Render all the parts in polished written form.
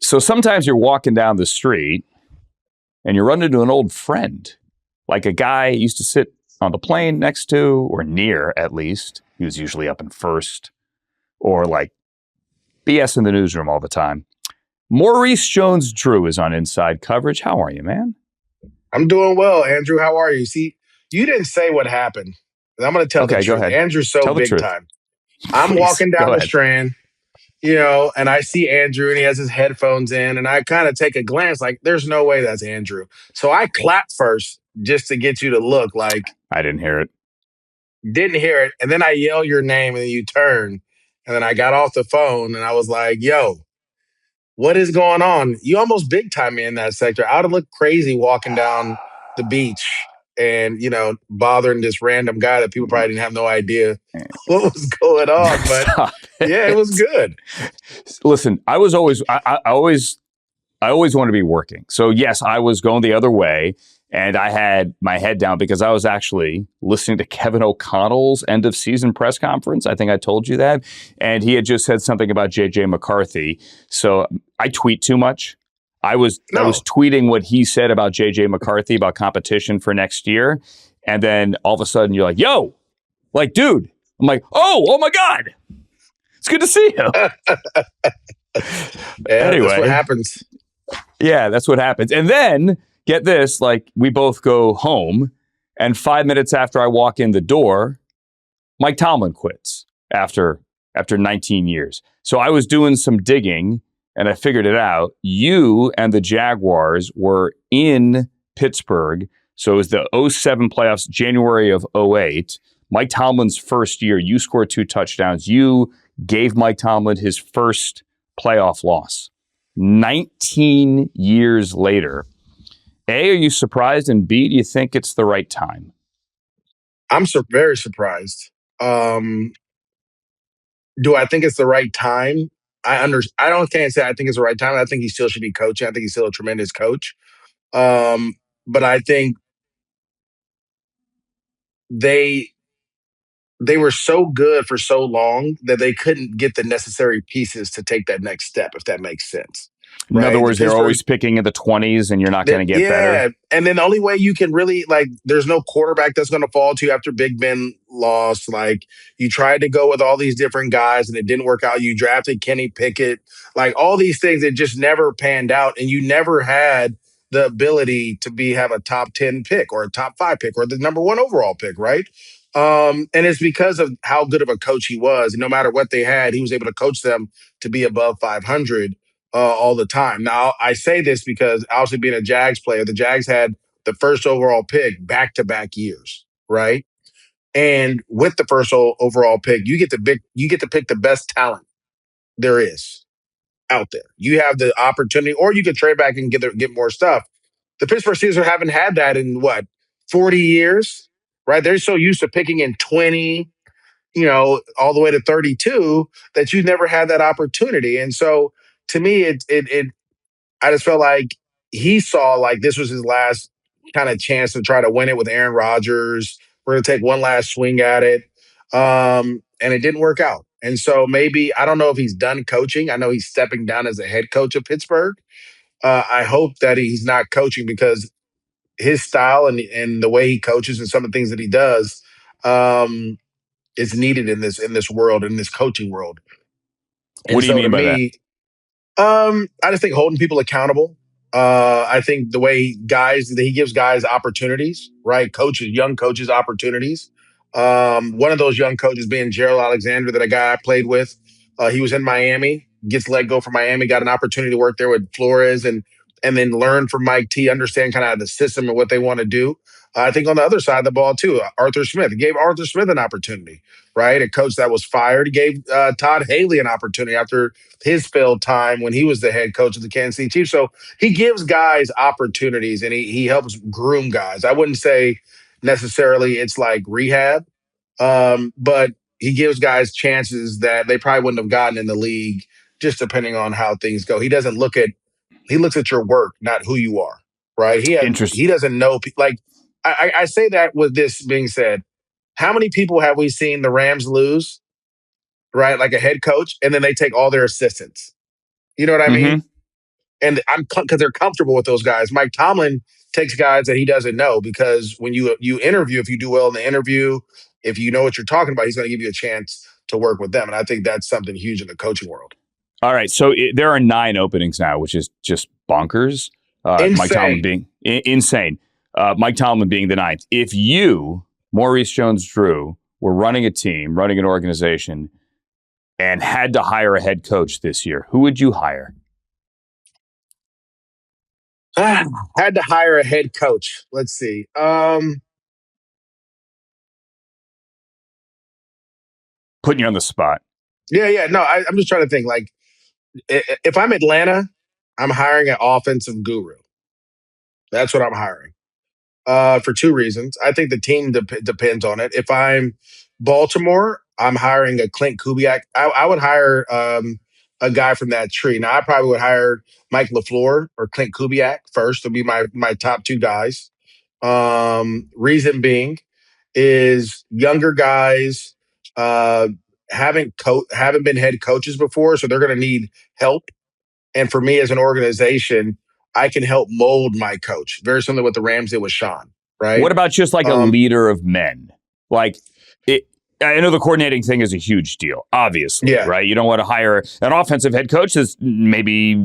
So sometimes you're walking down the street and you run into an old friend, like a guy you used to sit on the plane next to, or near at least. He was usually up in first, or like BS in the newsroom all the time. Maurice Jones-Drew is on Inside Coverage. How are you, man? I'm doing well, Andrew. How are you? See, you didn't say what happened. I'm going to tell the truth. Go ahead. Andrew's so big time. I'm walking down the Strand, and I see Andrew and he has his headphones in, and I kind of take a glance like, there's no way that's Andrew. So I clap first just to get you to look like. I didn't hear it. Didn't hear it. And then I yell your name and then you turn. And then I got off the phone and I was like, yo, what is going on? You almost big time me in that sector. I would have looked crazy walking down the beach and, bothering this random guy that people probably didn't have no idea what was going on. But yeah, it was good. Listen, I always want to be working. So yes, I was going the other way. And I had my head down because I was actually listening to Kevin O'Connell's end of season press conference. I think I told you that. And he had just said something about J.J. McCarthy. So I tweet too much. I was tweeting what he said about J.J. McCarthy, about competition for next year. And then all of a sudden you're like, yo, like, dude. I'm like, oh my God. It's good to see you. Anyway. That's what happens. Yeah, that's what happens. And then get this, like, we both go home, and 5 minutes after I walk in the door, Mike Tomlin quits after 19 years. So I was doing some digging, and I figured it out. You and the Jaguars were in Pittsburgh. So it was the 07 playoffs, January of 08. Mike Tomlin's first year, you scored 2 touchdowns. You gave Mike Tomlin his first playoff loss. 19 years later. A, are you surprised? And B, do you think it's the right time? I'm very surprised. Do I think it's the right time? I can't say I think it's the right time. I think he still should be coaching. I think he's still a tremendous coach. But I think they were so good for so long that they couldn't get the necessary pieces to take that next step, if that makes sense. In other words, they're always picking in the 20s and you're not going to get better. And then the only way you can really, there's no quarterback that's going to fall to you after Big Ben lost. Like, you tried to go with all these different guys and it didn't work out. You drafted Kenny Pickett. Like, all these things that just never panned out. And you never had the ability to have a top 10 pick or a top 5 pick or the number 1 overall pick, right? And it's because of how good of a coach he was. And no matter what they had, he was able to coach them to be above 500. All the time. Now, I say this because obviously being a Jags player, the Jags had the first overall pick back-to-back years, right? And with the first overall pick, you get to pick the best talent there is out there. You have the opportunity, or you could trade back and get more stuff. The Pittsburgh Steelers haven't had that in 40 years, right? They're so used to picking in 20, all the way to 32 that you never had that opportunity. And so, to me, I just felt like he saw like this was his last kind of chance to try to win it with Aaron Rodgers. We're going to take one last swing at it. And it didn't work out. And so maybe, I don't know if he's done coaching. I know he's stepping down as a head coach of Pittsburgh. I hope that he's not coaching, because his style and the way he coaches and some of the things that he does is needed in this world, in this coaching world. What do you mean by that? I just think holding people accountable. I think the way he gives guys opportunities, right? Young coaches opportunities. One of those young coaches being Gerald Alexander, that a guy I played with. He was in Miami, gets let go from Miami, got an opportunity to work there with Flores and then learn from Mike T, understand kind of the system and what they want to do. I think on the other side of the ball too, Arthur Smith. He gave Arthur Smith an opportunity, right? A coach that was fired. He gave Todd Haley an opportunity after his failed time when he was the head coach of the Kansas City Chiefs. So he gives guys opportunities and he helps groom guys. I wouldn't say necessarily it's like rehab, but he gives guys chances that they probably wouldn't have gotten in the league, just depending on how things go. He looks at your work, not who you are, right? He doesn't know, like, I say that with this being said, how many people have we seen the Rams lose, right? Like a head coach, and then they take all their assistants. You know what I mean? and because they're comfortable with those guys. Mike Tomlin takes guys that he doesn't know, because when you interview, if you do well in the interview, if you know what you're talking about, he's going to give you a chance to work with them. And I think that's something huge in the coaching world. All right, so there are 9 openings now, which is just bonkers. Insane. Mike Tomlin being insane. Mike Tomlin being the 9th. If you, Maurice Jones-Drew, were running a team, running an organization, and had to hire a head coach this year, who would you hire? Had to hire a head coach. Let's see. Putting you on the spot. Yeah. No, I'm just trying to think. Like, if I'm Atlanta, I'm hiring an offensive guru. That's what I'm hiring. For 2 reasons. I think the team depends on it. If I'm Baltimore, I'm hiring a Clint Kubiak. I would hire a guy from that tree. Now, I probably would hire Mike LaFleur or Clint Kubiak first. To be my top 2 guys. Reason being is younger guys haven't been head coaches before, so they're going to need help. And for me as an organization, I can help mold my coach. Very similar to what the Rams did with Sean, right? What about just like a leader of men? Like, I know the coordinating thing is a huge deal, obviously, right? You don't want to hire an offensive head coach that maybe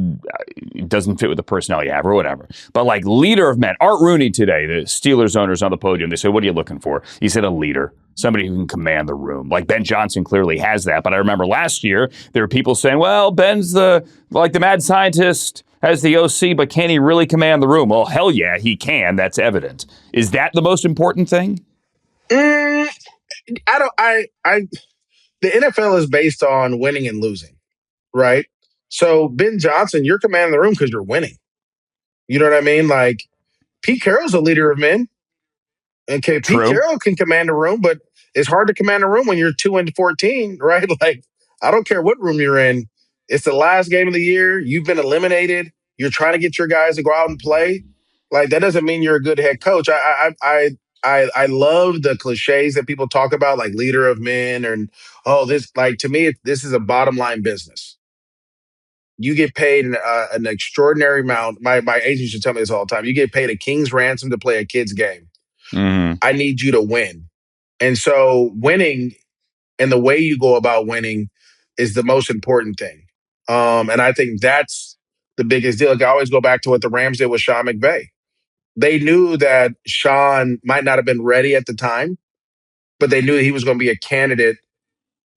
doesn't fit with the personnel you have or whatever. But like leader of men. Art Rooney today, the Steelers owner's on the podium. They said, what are you looking for? He said a leader, somebody who can command the room. Like Ben Johnson clearly has that. But I remember last year, there were people saying, well, Ben's the mad scientist, has the OC, but can he really command the room? Well, hell yeah, he can. That's evident. Is that the most important thing? The NFL is based on winning and losing, right? So Ben Johnson, you're commanding the room because you're winning. You know what I mean? Like, Pete Carroll's a leader of men. Okay, Pete Carroll can command a room, but it's hard to command a room when you're 2-14, right? Like, I don't care what room you're in. It's the last game of the year. You've been eliminated. You're trying to get your guys to go out and play. Like, that doesn't mean you're a good head coach. I love the cliches that people talk about, like leader of men, and to me, this is a bottom line business. You get paid an extraordinary amount. My agent should tell me this all the time. You get paid a king's ransom to play a kid's game. Mm-hmm. I need you to win. And so winning and the way you go about winning is the most important thing. And I think that's the biggest deal. Like, I always go back to what the Rams did with Sean McVay. They knew that Sean might not have been ready at the time, but they knew he was going to be a candidate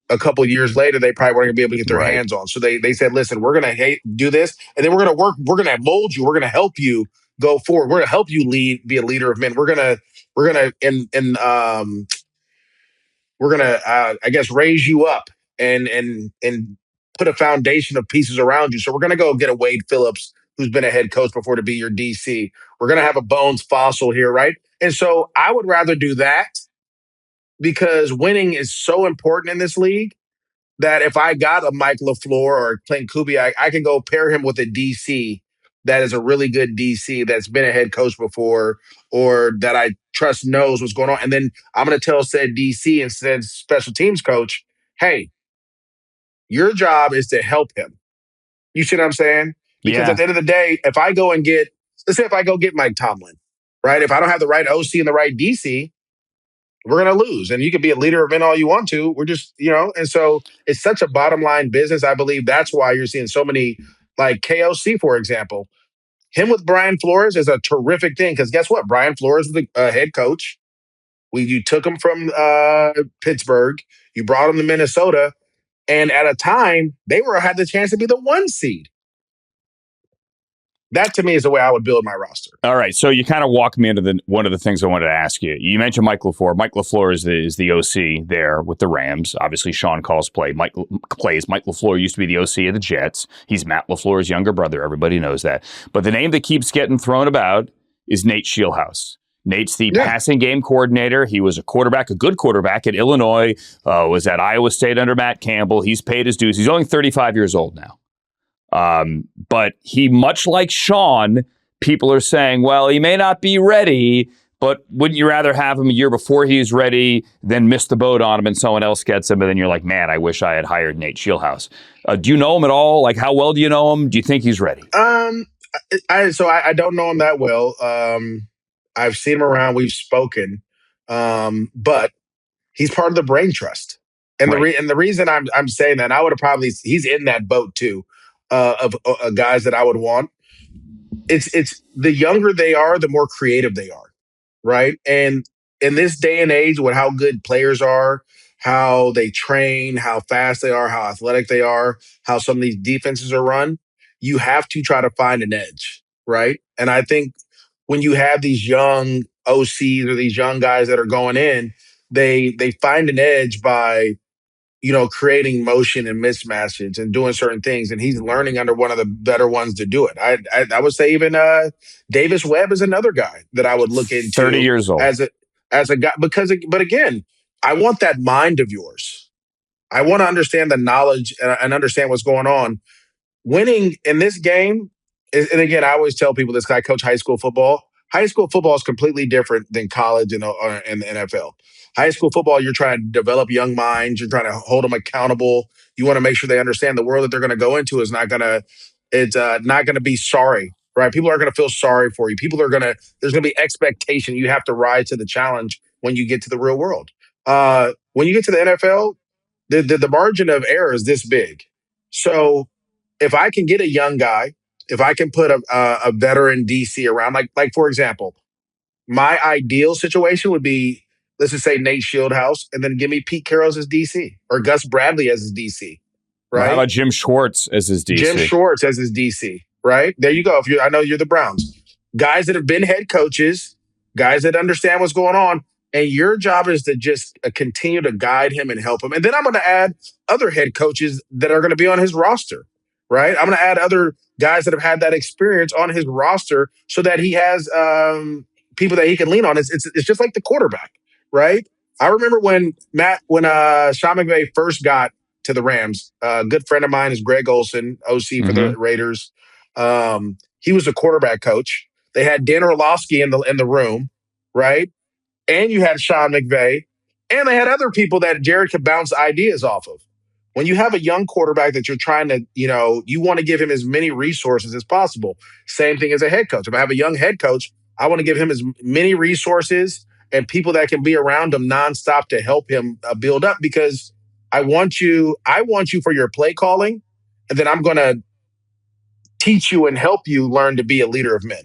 a couple years later. They probably weren't going to be able to get their hands on. So they said, listen, we're going to do this, and then we're going to work. We're going to mold you. We're going to help you go forward. We're going to help you be a leader of men. We're going to I guess raise you up and put a foundation of pieces around you. So we're going to go get a Wade Phillips, who's been a head coach before, to be your DC. We're going to have a Bones Fossil here, right? And so I would rather do that, because winning is so important in this league that if I got a Mike LaFleur or a Clint Kubiak, I can go pair him with a DC that is a really good DC that's been a head coach before, or that I trust knows what's going on. And then I'm going to tell said DC and said special teams coach, hey, your job is to help him. You see what I'm saying? Because at the end of the day, if I go get Mike Tomlin, right? If I don't have the right OC and the right DC, we're going to lose. And you can be a leader of men all you want to. We're just, and so it's such a bottom line business. I believe that's why you're seeing so many, like KOC, for example. Him with Brian Flores is a terrific thing, because guess what? Brian Flores is the head coach. You took him from Pittsburgh. You brought him to Minnesota. And at a time, they had the chance to be the 1 seed. That, to me, is the way I would build my roster. All right, so you kind of walked me into one of the things I wanted to ask you. You mentioned Mike LaFleur. Mike LaFleur is the OC there with the Rams. Obviously, Sean calls plays. Mike LaFleur used to be the OC of the Jets. He's Matt LaFleur's younger brother. Everybody knows that. But the name that keeps getting thrown about is Nate Scheelhaase. Nate's the passing game coordinator. He was a good quarterback at Illinois, was at Iowa State under Matt Campbell. He's paid his dues. He's only 35 years old now. But he, much like Sean, people are saying, well, he may not be ready, but wouldn't you rather have him a year before he's ready, then miss the boat on him and someone else gets him, and then you're like, man, I wish I had hired Nate Scheelhaase. Do you know him at all? Like, how well do you know him? Do you think he's ready? I don't know him that well. I've seen him around. We've spoken, but he's part of the brain trust. And Right. the reason I'm saying that, I would have probably, he's in that boat too, of guys that I would want. It's the younger they are, the more creative they are, right? And in this day and age, with how good players are, how they train, how fast they are, how athletic they are, how some of these defenses are run, you have to try to find an edge, right? And I think when you have these young OCs or these young guys that are going in, they find an edge by creating motion and mismatches and doing certain things. And he's learning under one of the better ones to do it. I would say even Davis Webb is another guy that I would look 30 into years old. as a guy, but again, I want that mind of yours. I want to understand the knowledge and understand what's going on. Winning in this game, and again, I always tell people this, 'cause I coach high school football. High school football is completely different than college and the NFL. High school football, you're trying to develop young minds. You're trying to hold them accountable. You want to make sure they understand the world that they're going to go into is not going to, it's not going to be sorry, right? People are going to feel sorry for you. There's going to be expectation. You have to rise to the challenge when you get to the real world. When you get to the NFL, the margin of error is this big. So if I can get a young guy, if I can put a veteran DC around, like for example, my ideal situation would be, let's just say Nate Shieldhouse, and then give me Pete Carroll as his DC or Gus Bradley as his DC, Well, how right? about Jim Schwartz as his Jim DC? Schwartz as his DC, right? There you go. I know you're the Browns, guys that have been head coaches, guys that understand what's going on, and your job is to just continue to guide him and help him. And then I'm going to add other head coaches that are going to be on his roster, right? I'm going to add other guys that have had that experience on his roster so that he has people that he can lean on. It's just like the quarterback, right? I remember when Sean McVay first got to the Rams. A good friend of mine is Greg Olson, OC for the Raiders. He was a quarterback coach. They had Dan Orlovsky in the room, right? And you had Sean McVay, and they had other people that Jared could bounce ideas off of. When you have a young quarterback that you're trying to, you want to give him as many resources as possible. Same thing as a head coach. If I have a young head coach, I want to give him as many resources and people that can be around him nonstop to help him build up, because I want you for your play calling, and then I'm going to teach you and help you learn to be a leader of men.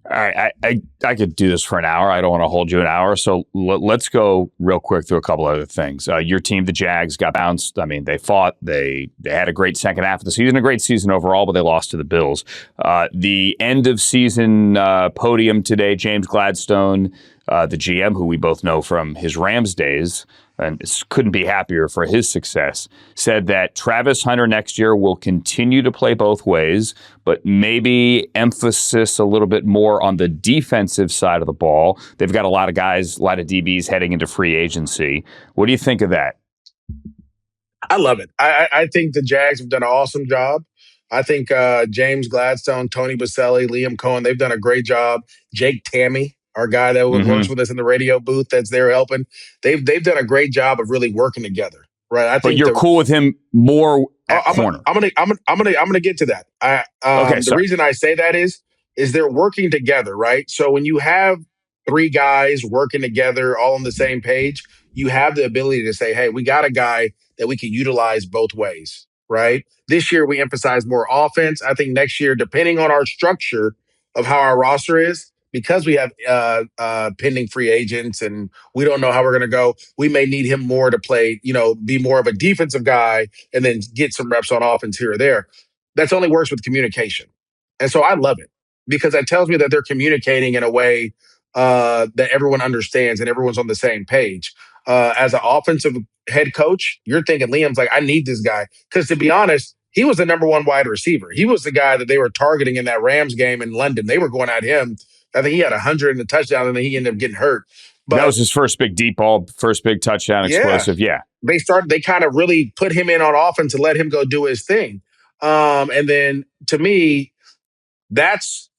All right, I could do this for an hour. I don't want to hold you an hour, so let's go real quick through a couple other things. Your team, the Jags, got bounced. I mean, they fought. They had a great second half of the season, a great season overall, but they lost to the Bills. The end of season podium today, James Gladstone, the GM, who we both know from his Rams days, and couldn't be happier for his success, said that Travis Hunter next year will continue to play both ways, but maybe emphasis a little bit more on the defensive side of the ball. They've got a lot of guys, a lot of DBs heading into free agency. What do you think of that? I love it. I think the Jags have done an awesome job. I think James Gladstone, Tony Baselli, Liam Cohen, they've done a great job. Jake Tammy, our guy that works with us in the radio booth that's there helping. They've done a great job of really working together, right? I think but you're cool with him more at corner. I'm gonna get to that. The reason I say that is they're working together, right? So when you have three guys working together all on the same page, you have the ability to say, hey, we got a guy that we can utilize both ways, right? This year we emphasize more offense. I think next year, depending on our structure of how our roster is, because we have pending free agents and we don't know how we're going to go, we may need him more to play, be more of a defensive guy and then get some reps on offense here or there. That's only works with communication. And so I love it because that tells me that they're communicating in a way that everyone understands and everyone's on the same page. As an offensive head coach, you're thinking Liam's like, I need this guy. Because to be honest, he was the number one wide receiver. He was the guy that they were targeting in that Rams game in London. They were going at him. I think he had 100 in the touchdown, and then he ended up getting hurt. But that was his first big deep ball, first big touchdown, explosive. Yeah. They kind of really put him in on offense and let him go do his thing. And then to me, that's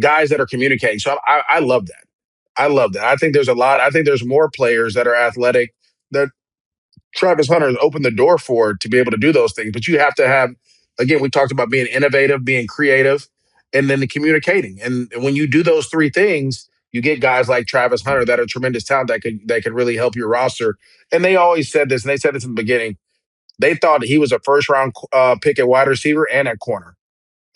guys that are communicating. So I love that. I love that. I think there's more players that are athletic that Travis Hunter has opened the door for to be able to do those things. But you have to have, again, we talked about being innovative, being creative. and then the communicating. And when you do those three things, you get guys like Travis Hunter that are tremendous talent that could really help your roster. And they always said this, and they said this in the beginning. They thought he was a first round pick at wide receiver and at corner.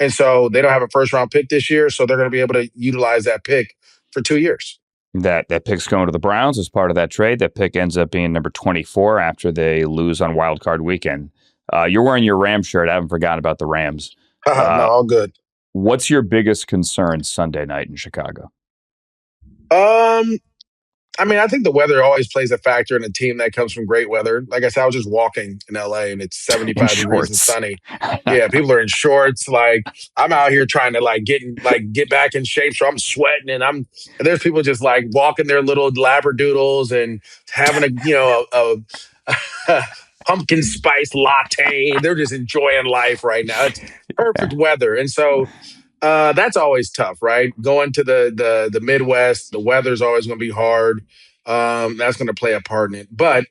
And so they don't have a first round pick this year, so they're going to be able to utilize that pick for 2 years. That pick's going to the Browns as part of that trade. That pick ends up being number 24 after they lose on Wild Card Weekend. You're wearing your Rams shirt. I haven't forgotten about the Rams. No, all good. What's your biggest concern Sunday night in Chicago? I mean, I think the weather always plays a factor in a team that comes from great weather. Like I said, I was just walking in LA and it's 75 degrees and sunny. Yeah, people are in shorts. Like I'm out here trying to get back in shape, so I'm sweating and there's people just like walking their little labradoodles and having a pumpkin spice latte. They're just enjoying life right now. It's perfect weather, and so. That's always tough, right? Going to the Midwest, the weather's always going to be hard. That's going to play a part in it. But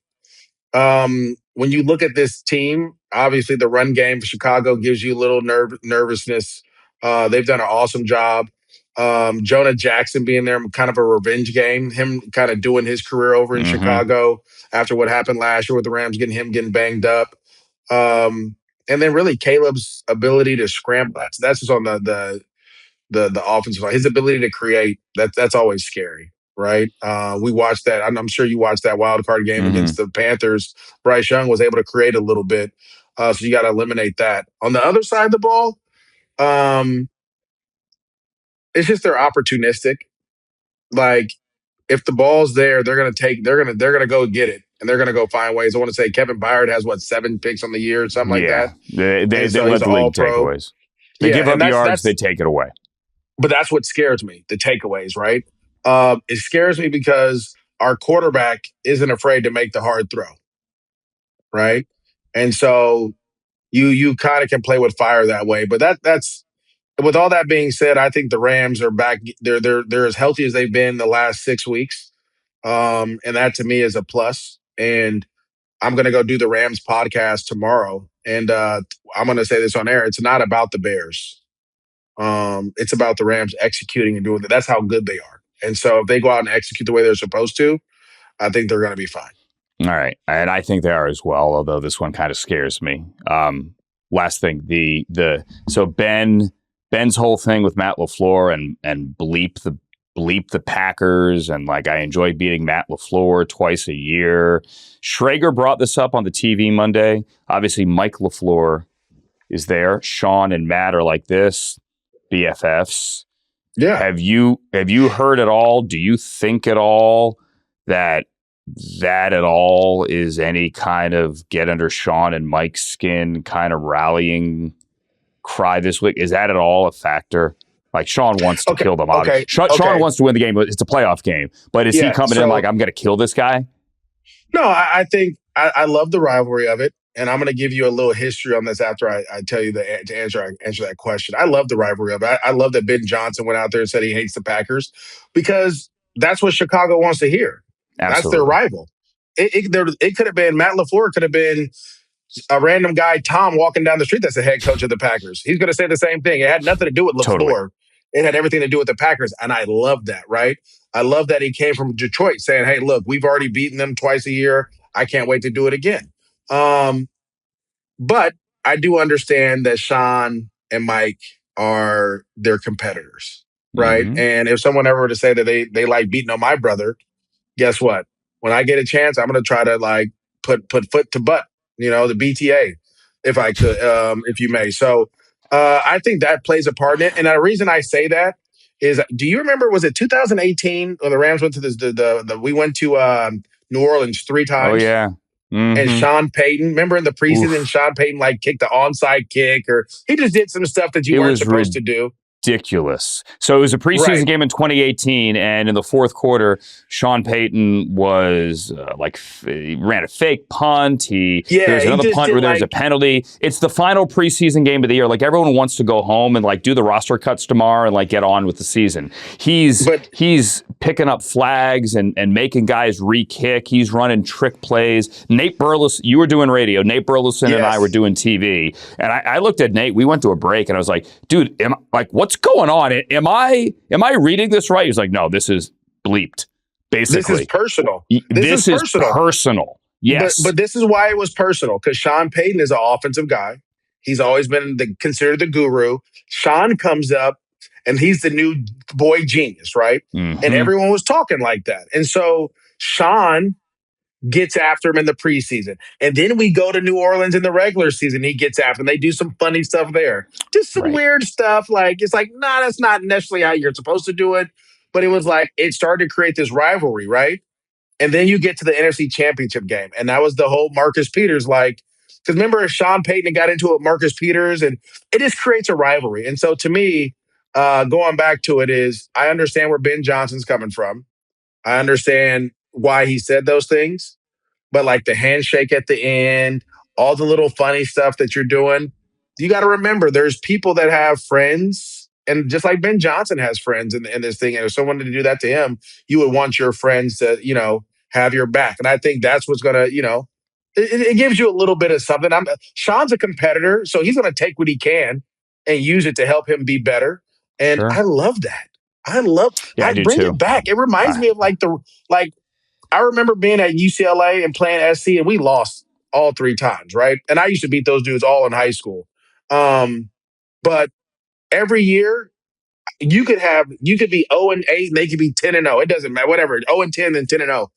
when you look at this team, obviously the run game for Chicago gives you a little nervousness. They've done an awesome job. Jonah Jackson being there, kind of a revenge game. Him kind of doing his career over in Chicago after what happened last year with the Rams, getting banged up. And then really Caleb's ability to scramble. That's just on the offensive line. His ability to create, that's always scary, right? We watched that. I'm sure you watched that wild card game against the Panthers. Bryce Young was able to create a little bit. So you got to eliminate that. On the other side of the ball, it's just they're opportunistic. Like if the ball's there, they're gonna go get it. And they're going to go find ways. I want to say Kevin Byard has, 7 picks on the year or something like that? They let the league takeaways. They give up yards, they take it away. But that's what scares me, the takeaways, right? It scares me because our quarterback isn't afraid to make the hard throw, right? And so you kind of can play with fire that way. But that's with all that being said, I think the Rams are back. They're as healthy as they've been the last 6 weeks. And that to me is a plus. And I'm going to go do the Rams podcast tomorrow. And I'm going to say this on air. It's not about the Bears. It's about the Rams executing and doing that. That's how good they are. And so if they go out and execute the way they're supposed to, I think they're going to be fine. All right. And I think they are as well, although this one kind of scares me. Last thing, so Ben's whole thing with Matt LaFleur and bleep the Packers, and like I enjoy beating Matt LaFleur twice a year. Schrager brought this up on the TV Monday. Obviously, Mike LaFleur is there. Sean and Matt are like this, BFFs. Yeah. Have you heard at all? Do you think at all that at all is any kind of get under Sean and Mike's skin kind of rallying cry this week? Is that at all a factor? Like Sean wants to kill them. Okay. Sean wants to win the game. It's a playoff game. But is he coming in like, I'm going to kill this guy? No, I think I love the rivalry of it. And I'm going to give you a little history on this after I tell you to answer that question. I love the rivalry of it. I love that Ben Johnson went out there and said he hates the Packers because that's what Chicago wants to hear. Absolutely. That's their rival. It could have been Matt LaFleur, could have been a random guy, Tom, walking down the street that's the head coach of the Packers. He's going to say the same thing. It had nothing to do with LaFleur. Totally. It had everything to do with the Packers. And I love that, right? I love that he came from Detroit saying, hey, look, we've already beaten them twice a year. I can't wait to do it again. But I do understand that Sean and Mike are their competitors, right? Mm-hmm. And if someone ever were to say that they like beating on my brother, guess what? When I get a chance, I'm going to try to like put foot to butt, the BTA, if I could, if you may. So I think that plays a part in it. And the reason I say that is, do you remember, was it 2018 when the Rams went to we went to New Orleans 3 times? Oh, yeah. Mm-hmm. And Sean Payton, remember in the preseason, Sean Payton like kicked the onside kick, or he just did some stuff that you weren't supposed to do. Ridiculous. So it was a preseason game in 2018, and in the fourth quarter, Sean Payton was he ran a fake punt. There was another punt where there was a penalty. It's the final preseason game of the year. Like everyone wants to go home and like do the roster cuts tomorrow and like get on with the season. He's picking up flags and making guys re-kick. He's running trick plays. Nate Burleson, you were doing radio. Nate Burleson and I were doing TV. And I looked at Nate. We went to a break, and I was like, dude, what's what's going on? Am I reading this right? He's like, no, this is bleeped. Basically, this is personal. This is personal. Yes, but this is why it was personal, because Sean Payton is an offensive guy. He's always been considered the guru. Sean comes up, and he's the new boy genius, right? Mm-hmm. And everyone was talking like that. And so Sean gets after him in the preseason. And then we go to New Orleans in the regular season. He gets after him. They do some funny stuff there. Just some weird stuff. Like, it's like, nah, that's not necessarily how you're supposed to do it. But it was like, it started to create this rivalry, right? And then you get to the NFC Championship game. And that was the whole Marcus Peters, like, because remember Sean Payton got into it with Marcus Peters, and it just creates a rivalry. And so to me, going back to it is, I understand where Ben Johnson's coming from. I understand why he said those things. But like the handshake at the end, all the little funny stuff that you're doing, you got to remember there's people that have friends. And just like Ben Johnson has friends in this thing, and if someone to do that to him, you would want your friends to, have your back. And I think that's what's going to, it gives you a little bit of something. Sean's a competitor, so he's going to take what he can and use it to help him be better. And sure. I love that. I bring it back. It reminds me of I remember being at UCLA and playing SC, and we lost all 3 times, right? And I used to beat those dudes all in high school. But every year, you could be 0-8, and they could be 10-0. It doesn't matter, whatever. 0-10 and 10-0.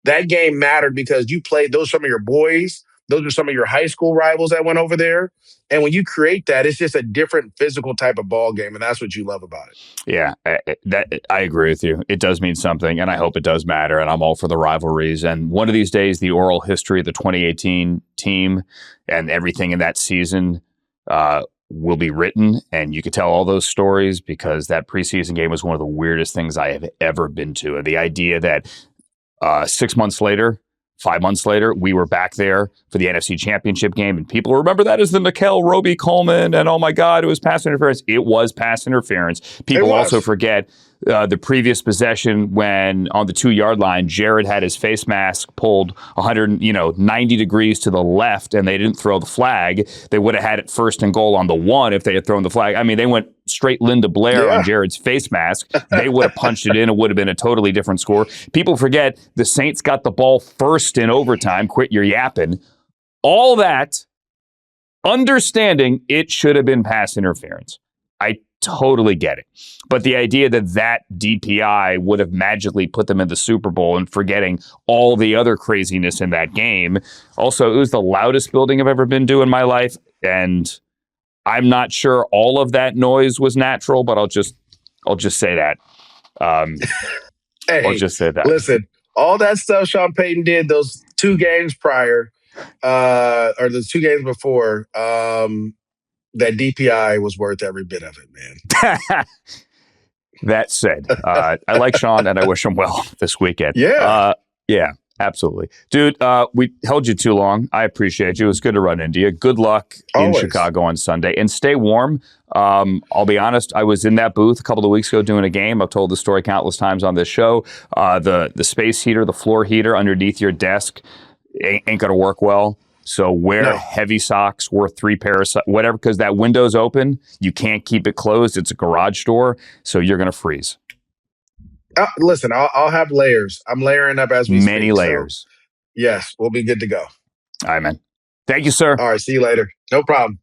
That game mattered because you played those some of your boys. Those are some of your high school rivals that went over there. And when you create that, it's just a different physical type of ball game, and that's what you love about it. Yeah, I agree with you. It does mean something, and I hope it does matter, and I'm all for the rivalries. And one of these days, the oral history of the 2018 team and everything in that season will be written, and you could tell all those stories, because that preseason game was one of the weirdest things I have ever been to. And the idea that 6 months later, 5 months later, we were back there for the NFC Championship game, and people remember that as the Nickel Roby Coleman, and oh my God, it was pass interference. It was pass interference. People also forget the previous possession when on the 2-yard line, Jared had his face mask pulled 90 degrees to the left, and they didn't throw the flag. They would have had it 1st and goal on the 1 if they had thrown the flag. I mean, they went straight Linda Blair on Jared's face mask. They would have punched it in. It would have been a totally different score. People forget the Saints got the ball first in overtime. Quit your yapping. All that, understanding it should have been pass interference. I totally get it. But the idea that DPI would have magically put them in the Super Bowl, and forgetting all the other craziness in that game. Also, it was the loudest building I've ever been to in my life. And I'm not sure all of that noise was natural, but I'll just say that. I'll just say that. Listen, all that stuff Sean Payton did those 2 games prior, or the 2 games before, that DPI was worth every bit of it, man. That said, I like Sean, and I wish him well this weekend. Yeah. Yeah, absolutely. Dude, we held you too long. I appreciate you. It was good to run into you. Good luck in Chicago on Sunday. And stay warm. I'll be honest, I was in that booth a couple of weeks ago doing a game. I've told the story countless times on this show. The space heater, the floor heater underneath your desk ain't going to work well. So wear heavy socks, wear 3 pairs, whatever, because that window's open. You can't keep it closed. It's a garage door, so you're going to freeze. Listen, I'll have layers. I'm layering up as we speak. Many layers. So, yes, we'll be good to go. All right, man. Thank you, sir. All right, see you later. No problem.